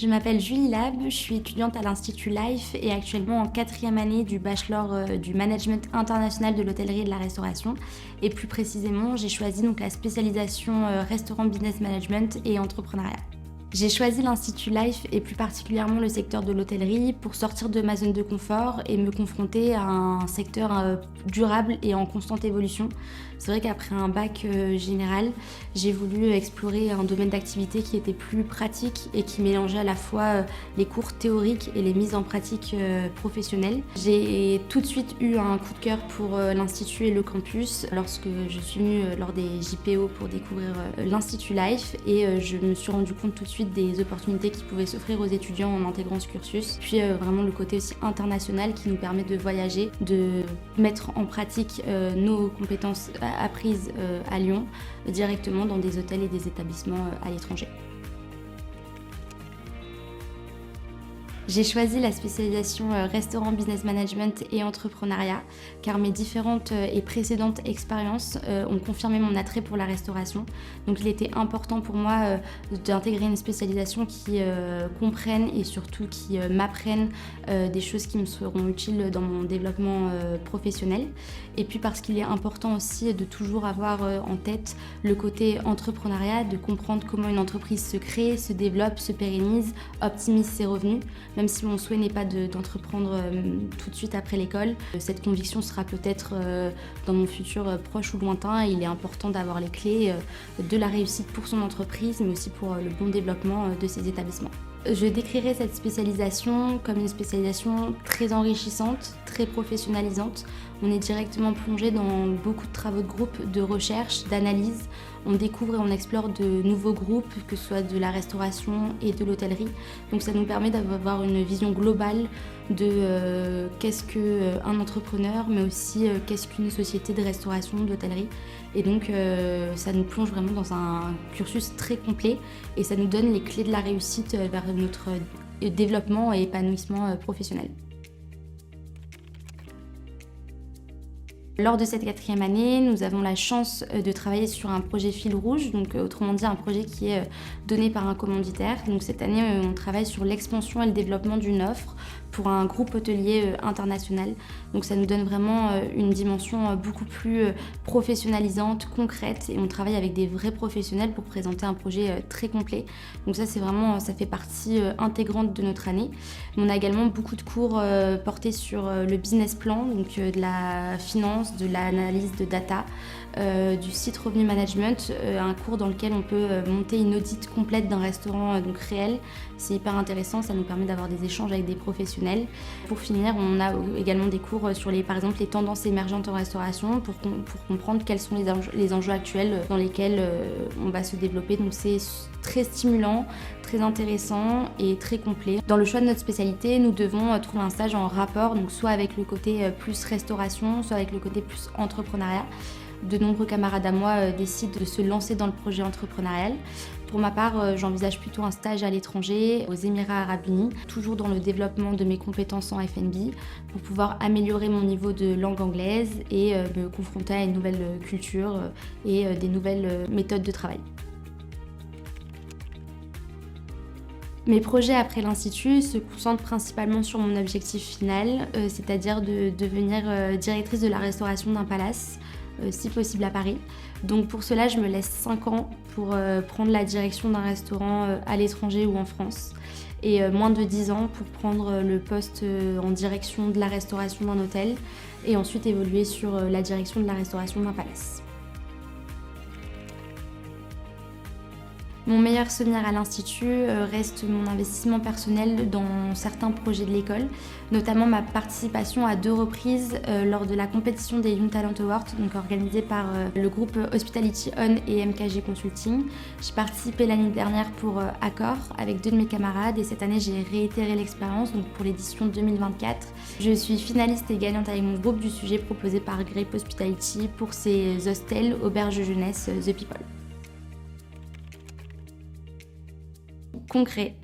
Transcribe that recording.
Je m'appelle Julie Lab, je suis étudiante à l'Institut Life et actuellement en 4e année du bachelor du management international de l'hôtellerie et de la restauration. Et plus précisément, j'ai choisi donc la spécialisation restaurant business management et entrepreneuriat. J'ai choisi l'Institut Life et plus particulièrement le secteur de l'hôtellerie pour sortir de ma zone de confort et me confronter à un secteur durable et en constante évolution. C'est vrai qu'après un bac général, j'ai voulu explorer un domaine d'activité qui était plus pratique et qui mélangeait à la fois les cours théoriques et les mises en pratique professionnelles. J'ai tout de suite eu un coup de cœur pour l'Institut et le campus lorsque je suis venue lors des JPO pour découvrir l'Institut Life et je me suis rendu compte tout de suite des opportunités qui pouvaient s'offrir aux étudiants en intégrant ce cursus. Puis vraiment le côté aussi international qui nous permet de voyager, de mettre en pratique nos compétences apprises à Lyon directement dans des hôtels et des établissements à l'étranger. J'ai choisi la spécialisation restaurant business management et entrepreneuriat car mes différentes et précédentes expériences ont confirmé mon attrait pour la restauration. Donc il était important pour moi d'intégrer une spécialisation qui comprenne et surtout qui m'apprenne des choses qui me seront utiles dans mon développement professionnel. Et puis parce qu'il est important aussi de toujours avoir en tête le côté entrepreneuriat, de comprendre comment une entreprise se crée, se développe, se pérennise, optimise ses revenus. Même si mon souhait n'est pas d'entreprendre tout de suite après l'école, cette conviction sera peut-être dans mon futur proche ou lointain. Il est important d'avoir les clés de la réussite pour son entreprise, mais aussi pour le bon développement de ses établissements. Je décrirais cette spécialisation comme une spécialisation très enrichissante, très professionnalisante. On est directement plongé dans beaucoup de travaux de groupe, de recherche, d'analyse. On découvre et on explore de nouveaux groupes, que ce soit de la restauration et de l'hôtellerie. Donc ça nous permet d'avoir une vision globale de qu'est-ce qu'un entrepreneur, mais aussi qu'est-ce qu'une société de restauration, d'hôtellerie. Et donc ça nous plonge vraiment dans un cursus très complet et ça nous donne les clés de la réussite vers notre développement et épanouissement professionnel. Lors de cette 4e année, nous avons la chance de travailler sur un projet fil rouge, donc autrement dit un projet qui est donné par un commanditaire. Donc cette année, on travaille sur l'expansion et le développement d'une offre pour un groupe hôtelier international. Donc ça nous donne vraiment une dimension beaucoup plus professionnalisante, concrète, et on travaille avec des vrais professionnels pour présenter un projet très complet. Donc ça, ça fait partie intégrante de notre année. On a également beaucoup de cours portés sur le business plan, donc de la finance, de l'analyse de data, du site revenu management, un cours dans lequel on peut monter une audit complète d'un restaurant donc réel. C'est hyper intéressant, ça nous permet d'avoir des échanges avec des professionnels. Pour finir, on a également des cours sur par exemple les tendances émergentes en restauration pour comprendre quels sont les enjeux actuels dans lesquels on va se développer. Donc c'est très stimulant, très intéressant et très complet. Dans le choix de notre spécialité, nous devons trouver un stage en rapport, donc soit avec le côté plus restauration, soit avec le côté plus entrepreneuriat. De nombreux camarades à moi décident de se lancer dans le projet entrepreneurial. Pour ma part, j'envisage plutôt un stage à l'étranger, aux Émirats Arabes Unis, toujours dans le développement de mes compétences en F&B, pour pouvoir améliorer mon niveau de langue anglaise et me confronter à une nouvelle culture et des nouvelles méthodes de travail. Mes projets après l'Institut se concentrent principalement sur mon objectif final, c'est-à-dire de devenir directrice de la restauration d'un palace, si possible à Paris. Donc pour cela, je me laisse 5 ans pour prendre la direction d'un restaurant à l'étranger ou en France et moins de 10 ans pour prendre le poste en direction de la restauration d'un hôtel et ensuite évoluer sur la direction de la restauration d'un palace. Mon meilleur souvenir à l'Institut reste mon investissement personnel dans certains projets de l'école, notamment ma participation à 2 reprises lors de la compétition des Young Talent Awards, donc organisée par le groupe Hospitality On et MKG Consulting. J'ai participé l'année dernière pour Accor avec 2 de mes camarades et cette année j'ai réitéré l'expérience donc pour l'édition 2024. Je suis finaliste et gagnante avec mon groupe du sujet proposé par Grape Hospitality pour ses hostels, auberges de jeunesse The People. Concret,